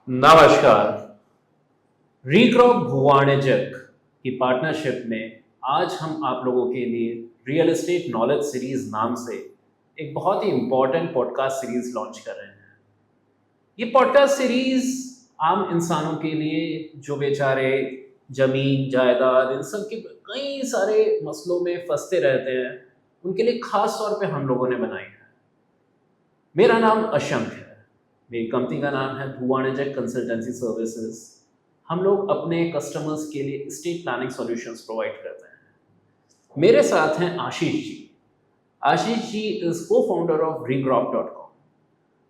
नमस्कार। रीक्रॉप भुवाणेजक की पार्टनरशिप में आज हम आप लोगों के लिए रियल एस्टेट नॉलेज सीरीज नाम से एक बहुत ही इम्पोर्टेंट पॉडकास्ट सीरीज लॉन्च कर रहे हैं। ये पॉडकास्ट सीरीज आम इंसानों के लिए जो बेचारे जमीन जायदाद इन सब के कई सारे मसलों में फंसते रहते हैं, उनके लिए खास तौर पे हम लोगों ने बनाई है। मेरा नाम अशंक है। मेरी कंपनी का नाम है भुवाणेजक कंसल्टेंसी सर्विसेज। हम लोग अपने कस्टमर्स के लिए स्टेट प्लानिंग सॉल्यूशंस प्रोवाइड करते हैं। मेरे साथ हैं आशीष जी। आशीष जी इज को फाउंडर ऑफ regrop.com।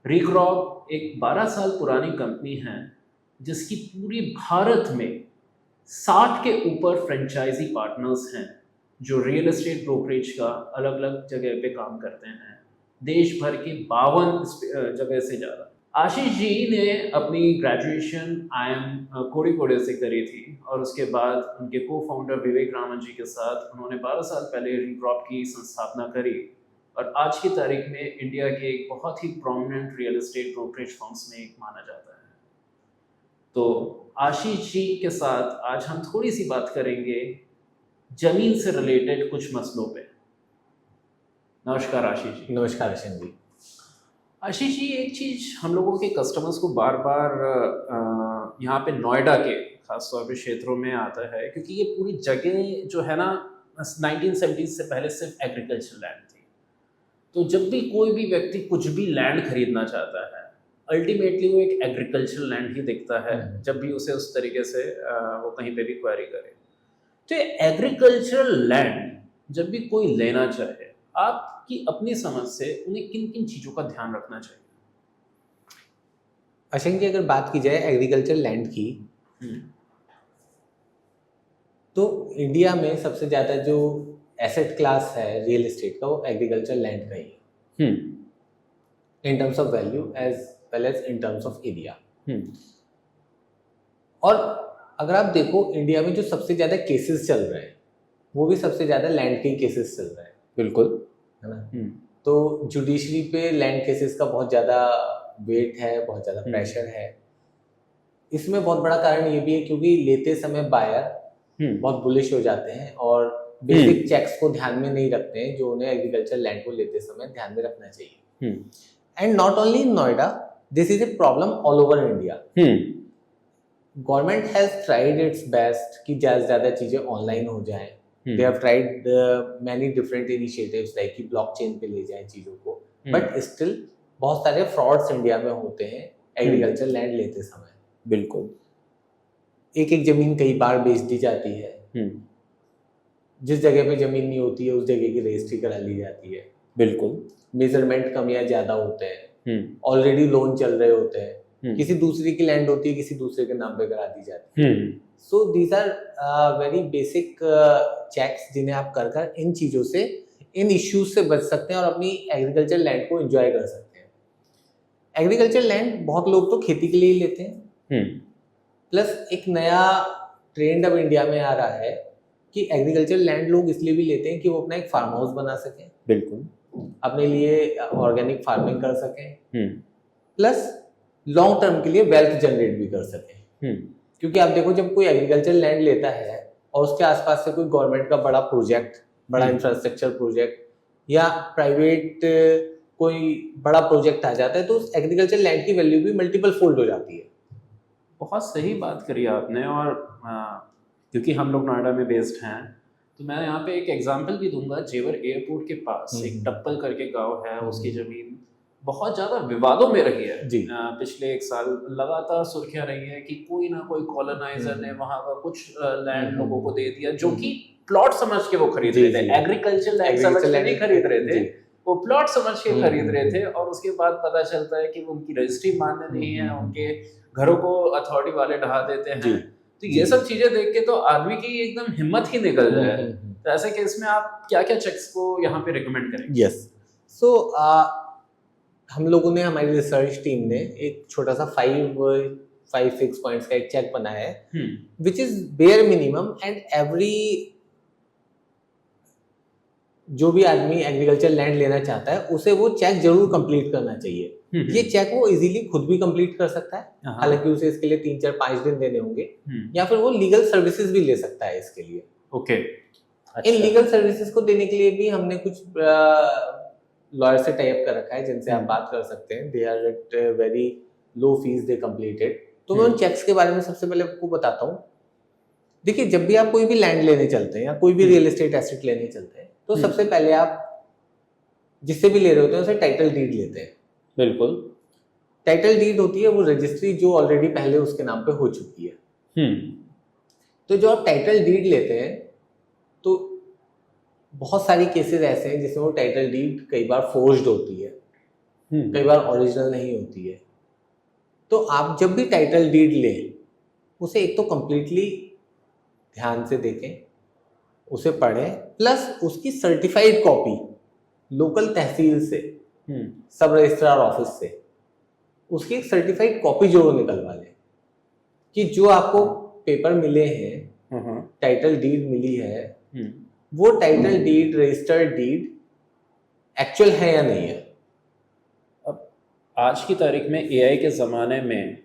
regrop एक 12 साल पुरानी कंपनी है जिसकी पूरी भारत में 60 के ऊपर फ्रेंचाइजी पार्टनर्स हैं जो रियल एस्टेट ब्रोकरेज का अलग अलग जगह पे काम करते हैं, देश भर के 52 जगह से ज़्यादा। आशीष जी ने अपनी ग्रेजुएशन IIM कोड़ीकोडे से करी थी और उसके बाद उनके को फाउंडर विवेक रामन जी के साथ उन्होंने 12 साल पहले रीक्रॉप की संस्थापना करी और आज की तारीख में इंडिया के एक बहुत ही prominent real estate brokerage firms में एक माना जाता है। तो आशीष जी के साथ आज हम थोड़ी सी बात करेंगे जमीन से रिलेटेड कुछ मसलों पे। नमस्कार आशीष जी। नमस्कार अशन जी। आशीष जी, एक चीज़ हम लोगों के कस्टमर्स को बार बार यहाँ पे नोएडा के खास तौर पे क्षेत्रों में आता है क्योंकि ये पूरी जगह जो है ना 1970s से पहले सिर्फ एग्रीकल्चर लैंड थी। तो जब भी कोई भी व्यक्ति कुछ भी लैंड खरीदना चाहता है अल्टीमेटली वो एक एग्रीकल्चर लैंड ही दिखता है जब भी उसे उस तरीके से वो कहीं पे भी क्वेरी करे। तो एग्रीकल्चरल लैंड जब भी कोई लेना चाहे, आपकी अपनी समझ से उन्हें किन किन चीज़ों का ध्यान रखना चाहिए? अशंक जी, अगर बात की जाए एग्रीकल्चर लैंड की तो इंडिया में सबसे ज़्यादा जो एसेट क्लास है रियल एस्टेट का वो एग्रीकल्चर लैंड का ही है, in terms of value as well as in terms of area. और अगर आप देखो इंडिया में जो सबसे ज़्यादा केसेस चल रहे हैं वो भी सबसे ज़्यादा लैंड के केसेस चल रहे हैं। बिल्कुल, है ना। तो जुडिशरी पे लैंड केसेस का बहुत ज़्यादा वेट है, बहुत ज़्यादा प्रेशर है। इसमें बहुत बड़ा कारण ये भी है क्योंकि लेते समय बायर बहुत बुलिश हो जाते हैं और बेसिक चेक्स को ध्यान में नहीं रखते हैं जो उन्हें एग्रीकल्चर लैंड को लेते समय ध्यान में रखना चाहिए। And not only in Noida, this is a problem all over India. Government has tried it's best कि ज़्यादा चीज़ें ऑनलाइन हो जाएं। They have tried many different initiatives like कि ब्लॉकचेन पे ले जाएं चीज़ों को, बट स्टिल बहुत सारे फ्रॉड्स इंडिया में होते हैं एग्रीकल्चर लैंड लेते समय। बिल्कुल, एक जमीन कई बार बेच दी जाती है, जिस जगह पे जमीन नहीं होती है उस जगह की रजिस्ट्री करा ली जाती है। बिल्कुल, मेजरमेंट कमियां ज़्यादा होते हैं, ऑलरेडी लोन चल रहे होते हैं, किसी दूसरे की लैंड होती है किसी दूसरे के नाम पे करा दी जाती है। So these are very basic checks जिन्हें आप कर इन चीज़ों से, इन इश्यूज से बच सकते हैं और अपनी एग्रीकल्चर लैंड को एंजॉय कर सकते हैं। एग्रीकल्चर लैंड बहुत लोग तो खेती के लिए ही लेते हैं, प्लस एक नया ट्रेंड अब इंडिया में आ रहा है कि एग्रीकल्चर लैंड लोग इसलिए भी लेते हैं कि वो अपना एक फार्म हाउस बना सकें, बिल्कुल, अपने लिए ऑर्गेनिक फार्मिंग कर सकें, प्लस लॉन्ग टर्म के लिए वेल्थ जनरेट भी कर सकें। क्योंकि आप देखो जब कोई एग्रीकल्चर लैंड लेता है और उसके आसपास से कोई गवर्नमेंट का बड़ा प्रोजेक्ट, बड़ा इंफ्रास्ट्रक्चर प्रोजेक्ट या प्राइवेट कोई बड़ा प्रोजेक्ट आ जाता है तो उस एग्रीकल्चर लैंड की वैल्यू भी मल्टीपल फोल्ड हो जाती है। बहुत सही बात करी आपने। और क्योंकि हम लोग नोएडा में बेस्ड हैं तो मैं यहाँ पे एक एग्जांपल भी दूंगा। जेवर एयरपोर्ट के पास एक टप्पल करके गांव है, उसकी जमीन बहुत ज़्यादा विवादों में रही है जी। पिछले 1 साल लगातार सुर्खियां रही है कि कोई ना कोई कॉलोनाइजर ने वहाँ का कुछ लैंड लोगों को दे दिया जो कि प्लॉट समझ के वो खरीद रहे थे, एग्रीकल्चर लैंड समझ के नहीं खरीद रहे थे, वो प्लॉट समझ के खरीद रहे थे। और उसके बाद पता चलता है कि उनकी रजिस्ट्री मान्य नहीं है, उनके घरों को अथॉरिटी वाले ढहा देते हैं। तो ये सब चीजें देख के तो आदमी की एकदम हिम्मत ही निकल जाए। तो ऐसे केस में आप क्या क्या चेक्स को यहाँ पे रिकमेंड करेंगे? यस, सो हम लोगों ने, हमारी रिसर्च टीम ने एक छोटा सा 5-6 पॉइंट्स का एक चेक बनाया है which is bare minimum and every जो भी आदमी एग्रीकल्चर लैंड लेना चाहता है उसे वो चेक जरूर कंप्लीट करना चाहिए। ये चेक वो इजीली खुद भी कंप्लीट कर सकता है, हालांकि उसे इसके लिए 3-4-5 दिन देने होंगे, या फिर वो लीगल सर्विसेज भी ले सकता है इसके लिए। ओके। इन लीगल सर्विसेज को देने के लिए भी हमने कुछ लॉयर से टाई अप कर रखा है जिनसे आप बात कर सकते हैं। They are at very low fees they completed. तो मैं उन चेक्स के बारे में सबसे पहले आपको बताता हूँ। देखिए, जब भी आप कोई भी लैंड लेने चलते हैं या कोई भी रियल एस्टेट एसेट लेने चलते हैं तो सबसे पहले आप जिससे भी ले रहे होते हैं उसे टाइटल डीड लेते हैं। बिल्कुल। टाइटल डीड होती है वो रजिस्ट्री जो ऑलरेडी पहले उसके नाम पे हो चुकी है। तो जो आप टाइटल डीड लेते हैं तो बहुत सारी केसेस ऐसे हैं जिसमें वो टाइटल डीड कई बार फोर्ज्ड होती है, कई बार ओरिजिनल नहीं होती है। तो आप जब भी टाइटल डीड लें उसे एक तो कंप्लीटली ध्यान से देखें, उसे पढ़ें, प्लस उसकी सर्टिफाइड कॉपी लोकल तहसील से, सब रजिस्ट्रार ऑफिस से उसकी एक सर्टिफाइड कॉपी जरूर निकलवा लें कि जो आपको पेपर मिले हैं, टाइटल डीड मिली है, वो title deed, registered deed actual है या नहीं है। अब आज की तारीख में एआई के ज़माने में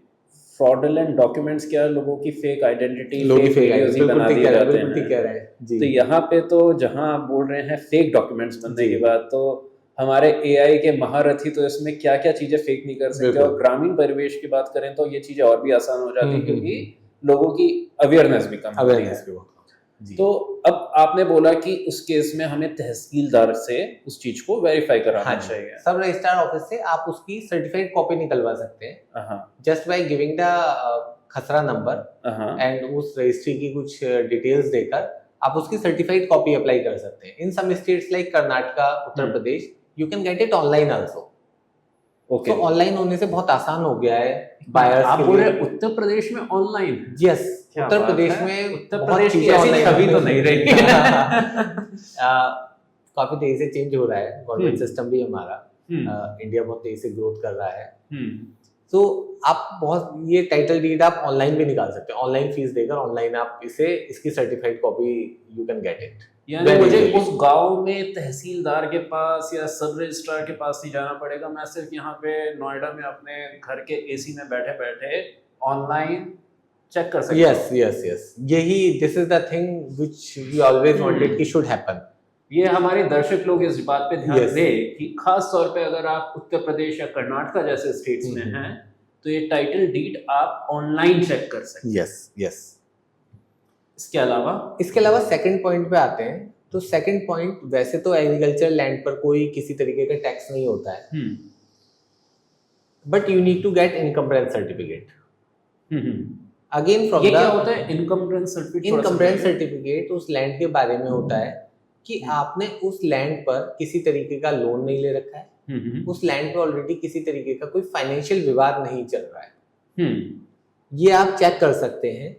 फ्रॉडुलेंट डॉक्यूमेंट्स क्या, लोगों की फेक आइडेंटिटी, फेक वीडियोस ही बना दिए जाते हैं। तो यहाँ पे तो जहाँ आप बोल रहे हैं फेक डॉक्यूमेंट्स बनने की बात, तो हमारे एआई के महारथी तो इसमें क्या क्या चीज़ें फेक नहीं कर सकते। और ग्रामीण परिवेश की बात करें तो ये चीज़ें और भी आसान हो जाती है क्योंकि लोगों की अवेयरनेस भी कम होती है। तो अब आपने बोला कि उस केस में हमें तहसीलदार से उस चीज को वेरीफाई कराना चाहिए। सब रजिस्ट्रार ऑफिस से आप उसकी सर्टिफाइड कॉपी निकलवा सकते हैं जस्ट बाय गिविंग द खसरा नंबर एंड उस रजिस्ट्री की कुछ डिटेल्स देकर आप उसकी सर्टिफाइड कॉपी अप्लाई कर सकते हैं। In some states like Karnataka, Uttar Pradesh, you can get it online also. तो ऑनलाइन होने से बहुत आसान हो गया है बायर्स आप बोल रहे उत्तर प्रदेश में ऑनलाइन? यस, उत्तर प्रदेश में उत्तर प्रदेश की ऐसी छवि तो नहीं रही। काफी तेजी से चेंज हो रहा है गवर्नमेंट सिस्टम भी हमारा। इंडिया बहुत तेजी से ग्रोथ कर रहा है। तो आप बहुत ये टाइटल डीड आप ऑनलाइन भी निकाल सकते हैं। ऑनलाइन फीस देकर ऑनलाइन आप इसकी certified copy you can get it. यानी मुझे उस गांव में तहसीलदार के पास या सब रजिस्ट्रार के पास नहीं जाना पड़ेगा, मैं सिर्फ यहाँ पे नोएडा में अपने घर के एसी में बैठे बैठे ऑनलाइन चेक कर सकते हैं। यस यस यस, यही this is the thing which we always wanted कि शुड हैपन। ये हमारे दर्शक लोग इस बात पे ध्यान दें कि खास तौर पे अगर आप उत्तर प्रदेश या कर्नाटका जैसे स्टेट्स में हैं तो ये टाइटल डीड आप ऑनलाइन चेक कर सकते हैं। Yes yes. इसके अलावा सेकंड पॉइंट पे आते हैं। तो सेकंड पॉइंट, वैसे तो एग्रीकल्चर लैंड पर कोई किसी तरीके का टैक्स नहीं होता है, but you need to get encumbrance certificate. Again from क्या होता है इनकम्बरेंस सर्टिफिकेट? इनकम्बरेंस सर्टिफिकेट उस लैंड के बारे में होता है कि आपने उस लैंड पर किसी तरीके का लोन नहीं ले रखा है, उस लैंड पर ऑलरेडी किसी तरीके का कोई फाइनेंशियल विवाद नहीं चल रहा है। ये आप चेक कर सकते हैं।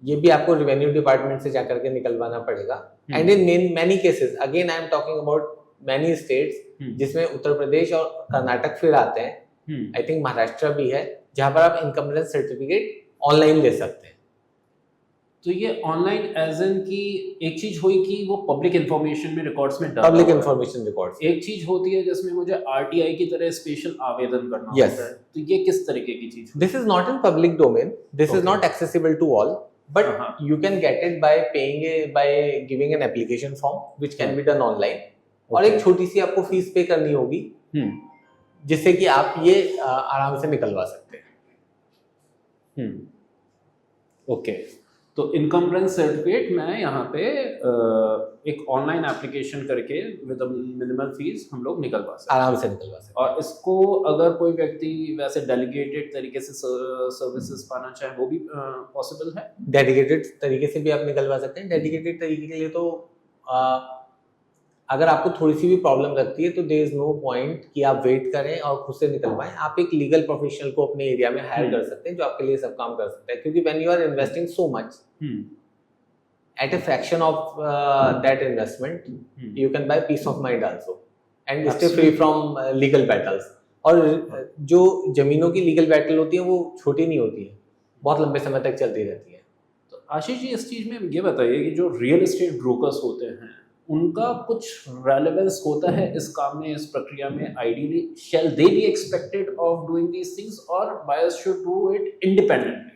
ये भी आपको रेवेन्यू डिपार्टमेंट से जाकर के निकलवाना पड़ेगा। And in many cases, again I am talking about many states जिसमें उत्तर प्रदेश और कर्नाटक फिर आते हैं, आई थिंक महाराष्ट्र भी है, जहां पर आप इनकम्बरेंस सर्टिफिकेट ऑनलाइन ले सकते हैं। तो ये ऑनलाइन एज इन की एक चीज हुई कि वो पब्लिक इंफॉर्मेशन में रिकॉर्ड्स में पब्लिक इंफॉर्मेशन रिकॉर्ड्स। एक चीज होती है जिसमें मुझे आरटीआई की तरह स्पेशल आवेदन करना होता है, तो ये किस तरीके की चीज? This is not in public domain, this is not accessible to all, but you can get it by giving an application form which can be done online. और एक छोटी सी आपको फीस पे करनी होगी जिससे कि आप ये आराम से निकलवा सकते हैं। ओके, तो इनकम्बरेंस सर्टिफिकेट मैं यहाँ पे एक ऑनलाइन एप्लीकेशन करके विद मिनिमल फीस हम लोग निकलवा सकते हैं, आराम से निकलवा सकते हैं। और इसको अगर कोई व्यक्ति वैसे डेलीगेटेड तरीके से सर्विसेज पाना चाहे वो भी पॉसिबल है? डेडिकेटेड तरीके से भी आप निकलवा सकते हैं। डेडिकेटेड तरीके के लिए तो अगर आपको थोड़ी सी भी प्रॉब्लम लगती है तो देयर इज नो पॉइंट कि आप वेट करें और खुद से निकलवाएं। आप एक लीगल प्रोफेशनल को अपने एरिया में हायर कर सकते हैं जो आपके लिए सब काम कर सकता है, क्योंकि when you are investing so much at a fraction of that investment you can buy peace of mind also and stay free from legal battles. और जो जमीनों की लीगल बैटल होती है वो छोटी नहीं होती है, बहुत लंबे समय तक चलती रहती है। तो आशीष जी, इस चीज में ये बताइए कि जो रियल एस्टेट ब्रोकर्स होते हैं उनका कुछ रेलेवेंस होता है इस काम में, इस प्रक्रिया में? Ideally shall they be expected of doing these things or buyers should do it independently?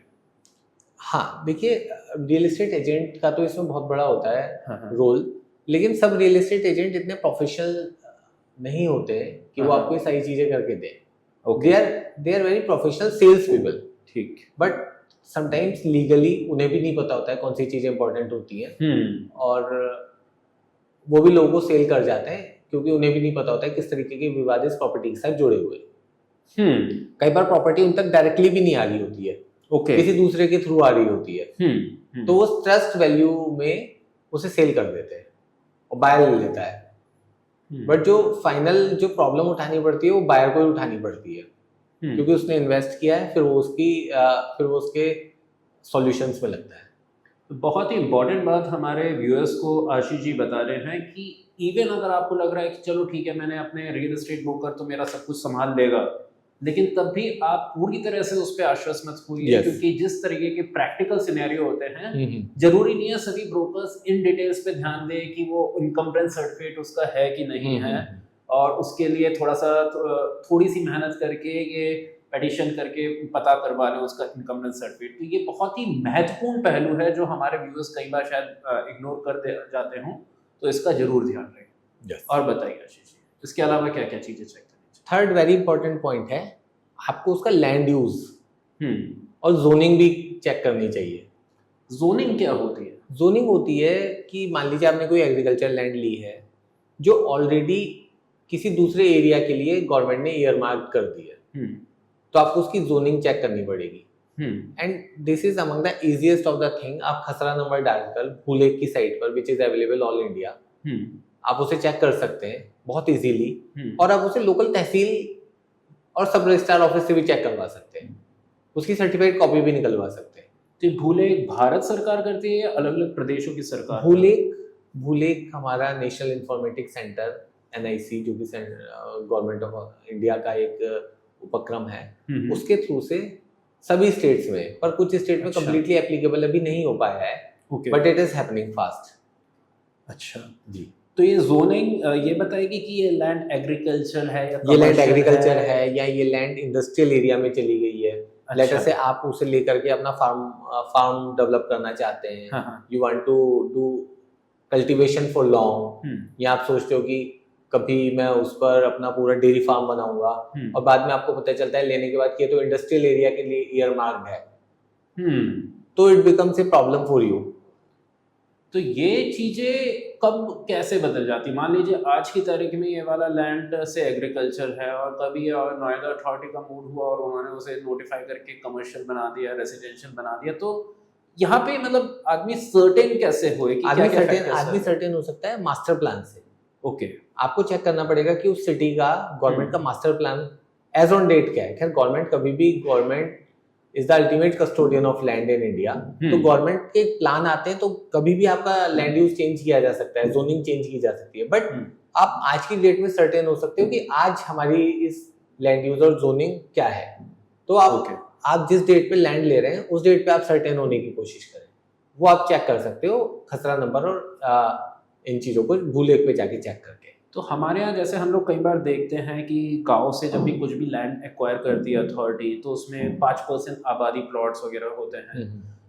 हाँ, देखिए रियल एस्टेट एजेंट का तो इसमें बहुत बड़ा होता है हाँ, रोल, लेकिन सब रियल एस्टेट एजेंट इतने प्रोफेशनल नहीं होते कि वो हाँ, आपको ये सारी चीजें करके दें। Okay, they are very professional sales people, ठीक। बट समटाइम्स लीगली उन्हें भी नहीं पता होता है कौन सी चीजें इंपॉर्टेंट होती हैं, और वो भी लोगों को सेल कर जाते हैं क्योंकि उन्हें भी नहीं पता होता है किस तरीके के विवाद इस प्रॉपर्टी के साथ जुड़े हुए हैं। कई बार प्रॉपर्टी उन तक डायरेक्टली भी नहीं आ रही होती है, ओके, किसी दूसरे के थ्रू आ रही होती है, तो वो ट्रस्ट वैल्यू में उसे सेल कर देते हैं और बायर ले लेता है। बट जो फाइनल जो प्रॉब्लम उठानी पड़ती है वो बायर को ही उठानी पड़ती है, क्योंकि उसने इन्वेस्ट किया है, फिर वो उसके सॉल्यूशंस में लगता है। बहुत ही इम्पोर्टेंट बात हमारे व्यूअर्स को आशीष जी बता रहे हैं कि इवन अगर आपको लग रहा है कि चलो ठीक है, मैंने अपने रियल एस्टेट ब्रोकर तो मेरा सब कुछ संभाल लेगा, लेकिन तब भी आप पूरी तरह से उस पर आश्वस्त मत होइए, Yes. क्योंकि जिस तरीके के प्रैक्टिकल सिनेरियो होते हैं, जरूरी नहीं है सभी ब्रोकर्स इन डिटेल्स पे ध्यान दें कि वो इनकम्प्लेंस सर्टिफिकेट उसका है कि नहीं है, और उसके लिए थोड़ी सी मेहनत करके ये पेटिशन करके पता करवा लें उसका इनकम्प्लेंस सर्टिफिकेट। तो ये बहुत ही महत्वपूर्ण पहलू है जो हमारे व्यूअर्स कई बार शायद इग्नोर कर जाते हों, तो इसका जरूर ध्यान रखें। Yes. और बताइए आशीष जी, इसके अलावा क्या क्या चीजें चेक करनी चाहिए? थर्ड वेरी इंपॉर्टेंट पॉइंट है, आपको उसका लैंड यूज और जोनिंग भी चेक करनी चाहिए। जोनिंग क्या होती है? जोनिंग होती है कि मान लीजिए आपने कोई एग्रीकल्चर लैंड ली है जो ऑलरेडी किसी दूसरे एरिया के लिए गवर्नमेंट ने ईयर मार्क कर दी है, तो आपको उसकी जोनिंग चेक करनी पड़ेगी। And this is among the easiest of the thing. आप खसरा नंबर डालकर भूलेख की साइट पर, which is available all India, आप उसे चेक कर सकते हैं बहुत इजीली, और आप उसे लोकल तहसील और सब रजिस्ट्रार ऑफिस से भी चेक करवा सकते हैं, उसकी सर्टिफाइड कॉपी भी निकलवा सकते हैं। तो भूलेख भारत सरकार करती है या अलग अलग प्रदेशों की सरकार? भूलेख हमारा नेशनल इंफॉर्मेटिक्स सेंटर NIC, जो कि गवर्नमेंट ऑफ इंडिया का एक उपक्रम है, उसके थ्रू से सभी स्टेट्स में, पर कुछ स्टेट में कंप्लीटली एप्लीकेबल अभी नहीं हो पाया है, but it is happening fast. अच्छा जी, तो ये जोनिंग ये बताएगी कि ये लैंड एग्रीकल्चर है या ये लैंड एग्रीकल्चर है या ये लैंड इंडस्ट्रियल एरिया में चली गई है। लाइक जैसे आप उसे लेकर के अपना फार्म डेवलप करना चाहते हैं, you want to do cultivation for long, या आप सोचते हो कि कभी मैं उस पर अपना पूरा डेयरी फार्म बनाऊंगा, और बाद में आपको पता चलता है लेने के बाद कि ये तो इंडस्ट्रियल एरिया के लिए ईयर मार्क्ड है, तो it becomes a problem for you. तो ये चीजें कब कैसे बदल जाती? मान लीजिए आज की तारीख में ये वाला लैंड से एग्रीकल्चर है, और कभी और नोएडा अथॉरिटी का मूड हुआ और उन्होंने उसे नोटिफाई करके कमर्शियल बना दिया, रेसिडेंशियल बना दिया, तो यहाँ पे मतलब आदमी सर्टेन कैसे हुए कि आदमी सर्टेन हो सकता है मास्टर प्लान से। ओके, आपको चेक करना पड़ेगा कि उस सिटी का गवर्नमेंट का master plan as on date क्या है। खैर government is the ultimate custodian of land in India, तो गवर्नमेंट के प्लान आते हैं तो कभी भी आपका लैंड यूज चेंज किया जा सकता है, जोनिंग चेंज की जा सकती है, बट आप आज की डेट में सर्टेन हो सकते हो कि आज हमारी इस लैंड यूज और जोनिंग क्या है। तो आप जिस डेट पे लैंड ले रहे हैं उस डेट पे आप सर्टेन होने की कोशिश करें, वो आप चेक कर सकते हो खसरा नंबर और इन चीजों को भूलेख पे जाके चेक करके। तो हमारे यहाँ जैसे हम लोग कई बार देखते हैं कि गांव से जब भी कुछ भी लैंड एक्वायर करती है अथॉरिटी, तो उसमें 5% आबादी प्लॉट्स वगैरह होते हैं।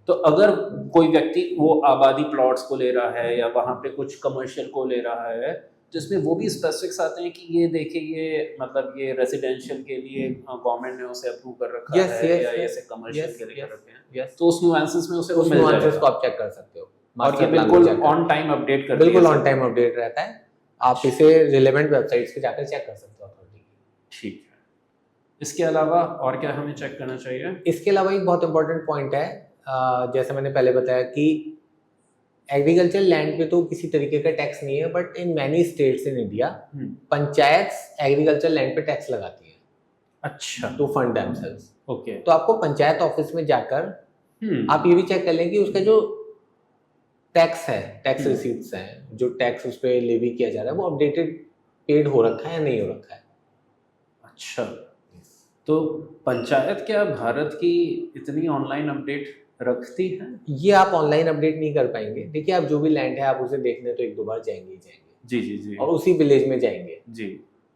तो अगर कोई व्यक्ति वो आबादी प्लॉट्स को ले रहा है या वहाँ पे कुछ कमर्शियल को ले रहा है, तो इसमें वो भी स्पेसिफिक्स आते हैं कि ये देखिए ये मतलब ये रेसिडेंशियल के लिए गवर्नमेंट ने उसे अप्रूव कर रखा है या ऐसे कमर्शियल के लिए कर रखे हैं, तो उस नुआंसेस में उसे उस नुआंसेस को आप चेक कर सकते हो, और ये बिल्कुल ऑन टाइम अपडेट करती है। बिल्कुल ऑन टाइम अपडेट रहता है, आप इसे रिलेवेंट वेबसाइट्स पे जाकर चेक कर सकते हो अथॉरिटी। ठीक है, इसके अलावा और क्या हमें चेक करना चाहिए? इसके अलावा एक बहुत इंपॉर्टेंट पॉइंट है, जैसे मैंने पहले बताया कि एग्रीकल्चर लैंड पे तो किसी तरीके का टैक्स नहीं है, but in many states in India panchayat agriculture land पे टैक्स लगाती है। अच्छा, टू फंड देमसेल्व्स। ओके, तो आपको पंचायत ऑफिस में जाकर आप ये भी चेक कर लें कि उसका जो टैक्स है, टैक्स रिसीट्स हैं, जो टैक्स उस पर लेवी किया जा रहा है वो अपडेटेड पेड हो रखा है या नहीं हो रखा है। अच्छा, तो पंचायत क्या भारत की इतनी ऑनलाइन अपडेट रखती है? ये आप ऑनलाइन अपडेट नहीं कर पाएंगे। देखिए, आप जो भी लैंड है आप उसे देखने तो 1-2 बार जाएंगे ही जाएंगे, जी जी जी। और उसी विलेज में जाएंगे। जी।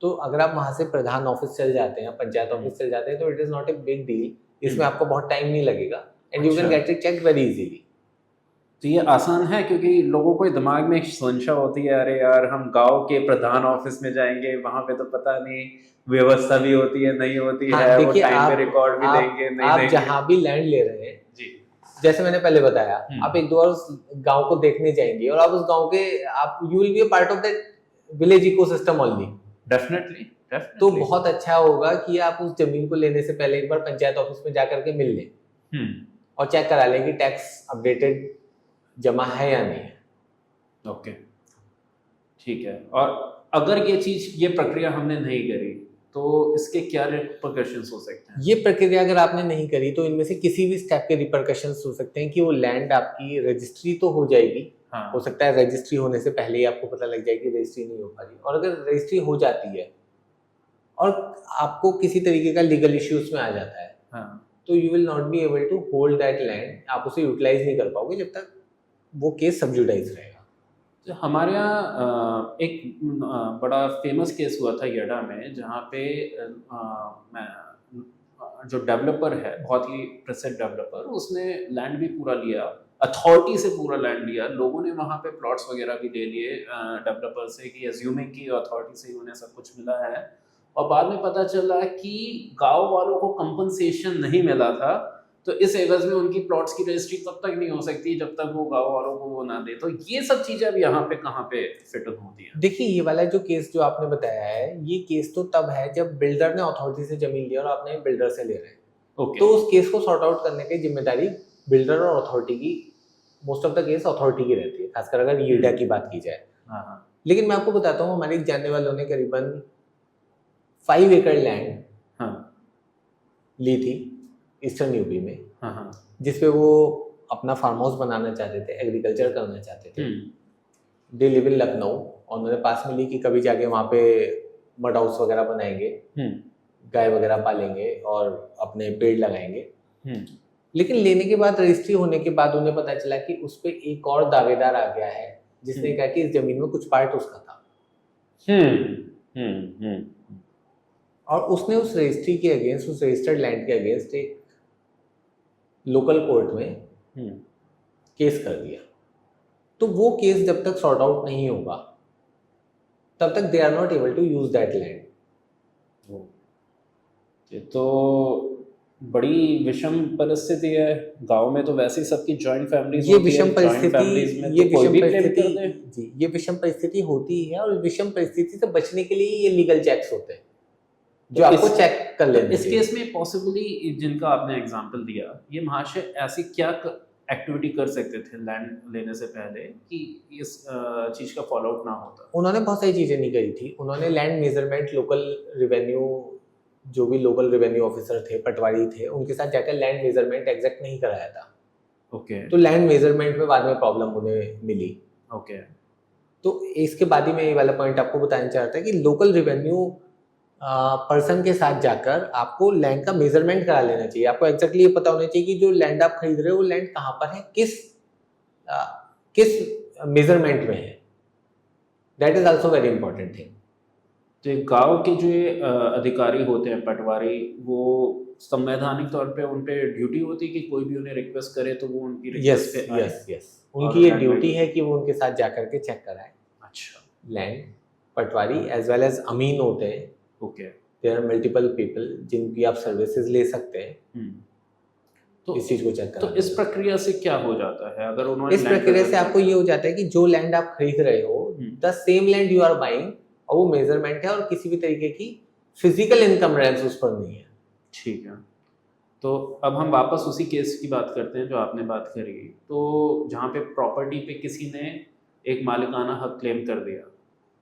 तो अगर आप वहां से प्रधान ऑफिस चल जाते हैं, पंचायत ऑफिस चल जाते हैं, तो it is not a big deal. इसमें आपको बहुत टाइम नहीं लगेगा, एंड यू कैन अच्छा। Get it check very easily. तो ये आसान है, क्योंकि लोगों को दिमाग में एक संशय होती है, अरे यार हम गांव के प्रधान ऑफिस में जाएंगे, वहां पे तो पता नहीं व्यवस्था भी होती है नहीं होती हाँ, है, वो देखिए, टाइम पे रिकॉर्ड भी देंगे नहीं आप देंगे। जहाँ भी लैंड ले रहे हैं, जी। जैसे मैंने पहले बताया, आप 1-2 बार उस गांव को देखने जाएंगे, और आप उस गांव के आप you will be a part of that village ecosystem only. Definitely तो बहुत अच्छा होगा कि आप उस जमीन को लेने से पहले एक बार पंचायत ऑफिस में जाकर के मिल लें और चेक करा लें कि टैक्स अपडेटेड जमा है या नहीं है। ओके, ठीक है। और अगर ये प्रक्रिया हमने नहीं करी तो इसके क्या रिपरकशंस हो सकते हैं? ये प्रक्रिया अगर आपने नहीं करी तो इनमें से किसी भी स्टेप के रिपरकशंस हो सकते हैं कि वो लैंड आपकी रजिस्ट्री तो हो जाएगी। हाँ। हो सकता है रजिस्ट्री होने से पहले ही आपको पता लग जाए कि रजिस्ट्री नहीं हो पा रही, और अगर रजिस्ट्री हो जाती है और आपको किसी तरीके का लीगल इश्यू उसमें आ जाता है, हाँ। तो you will not be able to hold that land. आप उसे यूटिलाइज नहीं कर पाओगे जब तक वो केस सबजुडाइज रहेगा। तो हमारे यहाँ एक बड़ा फेमस केस हुआ था येडा में, जहाँ पे जो डेवलपर है, बहुत ही प्रसिद्ध डेवलपर, उसने लैंड भी पूरा लिया, अथॉरिटी से पूरा लैंड लिया। लोगों ने वहाँ पे प्लॉट्स वगैरह भी ले लिए डेवलपर से, कि एज्यूमिंग की अथॉरिटी से ही उन्हें सब कुछ मिला है, और बाद में पता चला कि गांव वालों को कंपनसेशन नहीं मिला था। तो इस एवज में उनकी प्लॉट्स की रजिस्ट्री तब तक नहीं हो सकती जब तक वो गांव वालों को वो ना दे। तो ये सब चीजें अब यहाँ पे कहाँ पे फिट होती हैं? देखिए, ये वाला जो केस जो आपने बताया है, ये केस तो तब है जब बिल्डर ने अथॉरिटी से जमीन लिया और आपने बिल्डर से ले रहे हैं। ओके। तो उस केस को सॉर्ट आउट करने की जिम्मेदारी बिल्डर और अथॉरिटी की, most of the case authority की रहती है, खासकर अगर येडा की बात की जाए। हाँ। लेकिन मैं आपको बताता हूँ, हमारे एक जानने वालों ने करीबन 5 एकड़ लैंड हाँ। ली थी ईस्टर्न यूपी में, हाँ। जिसपे वो अपना फार्म हाउस बनाना चाहते थे, एग्रीकल्चर करना चाहते थे। दे लिव इन लखनऊ, और उन्होंने पास में ली कि कभी जाके वहाँ पे मड हाउस वगैरह बनाएंगे, गाय वगैरह पालेंगे और अपने पेड़ लगाएंगे। लेकिन लेने के बाद, रजिस्ट्री होने के बाद, उन्हें पता चला कि उस पे एक और दावेदार आ गया है जिसने कहा कि इस जमीन में कुछ पार्ट उसका था। और उसने उस रजिस्ट्री के अगेंस्ट, उस रजिस्टर्ड लैंड के अगेंस्ट एक लोकल कोर्ट में केस कर दिया। तो वो केस जब तक सॉर्ट आउट नहीं होगा तब तक they are not able to use that land. तो बड़ी विषम परिस्थिति है। गांव में तो वैसे ही सबकी जॉइंट फैमिलीज ये होती विषम है, परिस्थिति, ये तो कोई भी विषम claim कर दे। परिस्थिति जी, ये विषम परिस्थिति होती है, और विषम परिस्थिति से बचने के लिए ये लीगल चेक्स होते हैं जो आपको चेक कर लेने इस केस में पॉसिबली जिनका आपने एग्जांपल दिया, ये महाशय ऐसी क्या एक्टिविटी कर सकते थे लैंड लेने से पहले कि इस चीज का फॉलो आउट ना होता? उन्होंने बहुत सारी चीजें नहीं करी थी। उन्होंने लैंड मेजरमेंट, लोकल रेवेन्यू, जो भी लोकल रेवेन्यू ऑफिसर थे, पटवारी थे, उनके साथ जाकर लैंड मेजरमेंट एग्जैक्ट नहीं कराया था। ओके। तो लैंड मेजरमेंट में बाद में प्रॉब्लम उन्हें मिली। ओके। तो इसके बाद ही मैं ये वाला पॉइंट आपको बताना चाहता कि लोकल रेवेन्यू पर्सन के साथ जाकर आपको लैंड का मेजरमेंट करा लेना चाहिए। आपको एग्जैक्टली ये पता होना चाहिए कि जो लैंड आप खरीद रहे हो वो लैंड कहाँ पर है, किस मेजरमेंट में है। That is also very important thing. तो गांव के जो अधिकारी होते हैं, पटवारी, वो संवैधानिक तौर पे उन पे ड्यूटी होती है कि कोई भी उन्हें रिक्वेस्ट करे तो वो उनकी रिक्वेस्ट पे आए। यस, उनकी ये ड्यूटी है कि वो उनके साथ जाकर के चेक कराए। अच्छा। Land patwari as well as amin होते हैं। Okay. There are multiple people जिनकी आप सर्विसेज ले सकते हैं तो इस चीज को चेक तो इस प्रक्रिया से क्या हो जाता है? अगर उन्होंने इस प्रक्रिया से आपको ये हो जाता है कि जो लैंड आप खरीद रहे हो, the same land you are buying, और वो मेजरमेंट है और किसी भी तरीके की फिजिकल इनकम्बरेंस उस पर नहीं है। ठीक है। तो अब हम वापस उसी केस की बात करते हैं जो आपने बात करी। तो जहाँ पे प्रॉपर्टी पे किसी ने एक मालिकाना हक क्लेम कर दिया,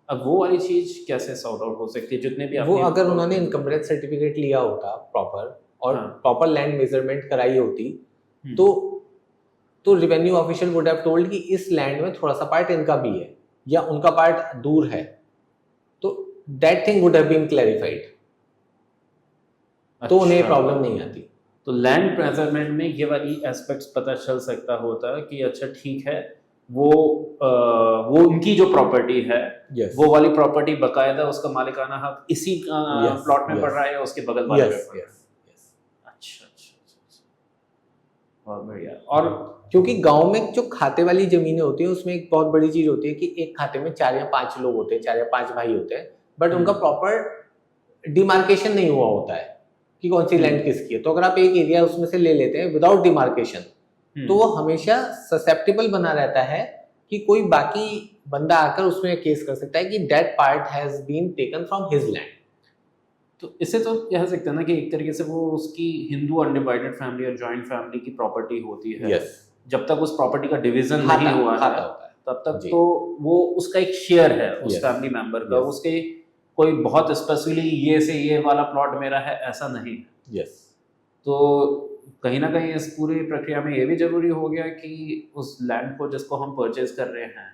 अब वो वाली चीज कैसे सॉर्ट आउट हो सकती है? जितने भी वो अगर उन्होंने इनकम्बरेंस सर्टिफिकेट लिया होता प्रॉपर, और प्रॉपर लैंड मेजरमेंट कराई होती, तो revenue official would have told कि इस लैंड में थोड़ा सा पार्ट इनका भी है या उनका पार्ट दूर है, तो that thing would have been clarified. तो उन्हें प्रॉब्लम नहीं आती। तो लैंड मेजरमेंट में ये वाली एस्पेक्ट्स पता चल सकता होता है कि अच्छा ठीक है, वो उनकी जो प्रॉपर्टी है, Yes. वो वाली प्रॉपर्टी बकायदा उसका मालिकाना हक इसी Yes, प्लॉट में yes. पड़ रहा है या उसके बगल वाले Yes, में पड़ रहा है। yes, yes. अच्छा अच्छा अच्छा अच्छा। बहुत बढ़िया। और क्योंकि गांव में जो खाते वाली जमीनें होती हैं उसमें एक बहुत बड़ी चीज होती है कि एक खाते में 4 या 5 लोग होते हैं, 4 या 5 भाई होते हैं, बट उनका प्रॉपर डिमार्केशन नहीं हुआ होता है कि कौन सी लैंड किसकी है। तो अगर आप एक एरिया उसमें से ले लेते हैं विदाउट डिमार्केशन, तो वो हमेशा ससेप्टेबल बना रहता है कि कोई बाकी बंदा आकर उसमें केस कर सकता है कि that part has been taken from his land. तो इससे तो कह सकते हैं ना कि एक तरीके से वो उसकी हिंदू अनडिवाइडेड फैमिली और जॉइंट फैमिली की प्रॉपर्टी होती है। यस, जब तक उस प्रॉपर्टी का डिवीजन खाता नहीं हुआ है खाता होता है तब तक जी। तो वो उसका एक शेयर है उस Yes. फैमिली मेंबर का। Yes. उसके कोई बहुत स्पेसिफिकली ये से ये वाला प्लॉट मेरा है ऐसा नहीं। यस, तो कहीं ना कहीं इस पूरी प्रक्रिया में ये भी जरूरी हो गया कि उस लैंड को जिसको हम परचेज कर रहे हैं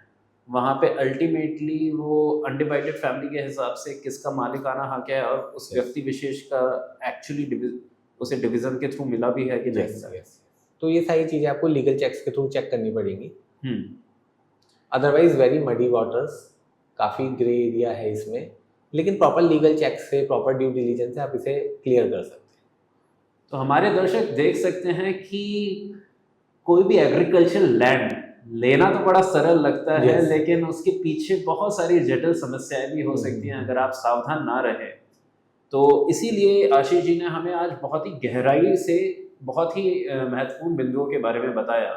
वहाँ पे अल्टीमेटली वो अनडिवाइडेड फैमिली के हिसाब से किसका मालिकाना हक है और उस Yes. व्यक्ति विशेष का एक्चुअली उसे डिवीजन के थ्रू मिला भी है कि नहीं यस, मिला। यस। तो ये सारी चीजें आपको लीगल चेक्स के थ्रू चेक करनी पड़ेंगी। हम्म। अदरवाइज वेरी मडी वाटर्स, काफी ग्रे एरिया है इसमें, लेकिन प्रॉपर लीगल चेक से, प्रॉपर ड्यू डिलीजेंस से आप इसे क्लियर कर सकते हैं। तो हमारे दर्शक देख सकते हैं कि कोई भी एग्रीकल्चर लैंड लेना तो बड़ा सरल लगता है, Yes. लेकिन उसके पीछे बहुत सारी जटिल समस्याएं भी हो सकती हैं अगर आप सावधान ना रहे। तो इसीलिए आशीष जी ने हमें आज बहुत ही गहराई से बहुत ही महत्वपूर्ण बिंदुओं के बारे में बताया।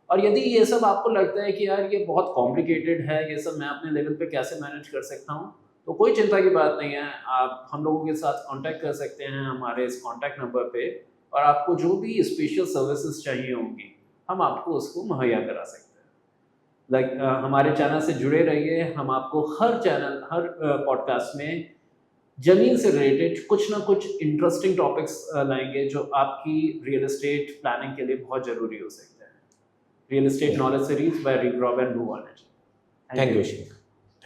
और यदि ये सब आपको लगता है कि यार ये बहुत कॉम्प्लिकेटेड है, ये सब मैं अपने लेवल पे कैसे मैनेज कर सकता हूँ, तो कोई चिंता की बात नहीं है। आप हम लोगों के साथ कांटेक्ट कर सकते हैं हमारे इस कांटेक्ट नंबर पे, और आपको जो भी स्पेशल सर्विसेज चाहिए होंगी हम आपको उसको मुहैया करा सकते हैं। हमारे चैनल से जुड़े रहिए। हम आपको हर पॉडकास्ट में जमीन से रिलेटेड कुछ ना कुछ इंटरेस्टिंग टॉपिक्स लाएंगे जो आपकी रियल एस्टेट प्लानिंग के लिए बहुत जरूरी हो सकते हैं। Real estate knowledge series by रिक्रॉब एंड भुवानेज। Thank you.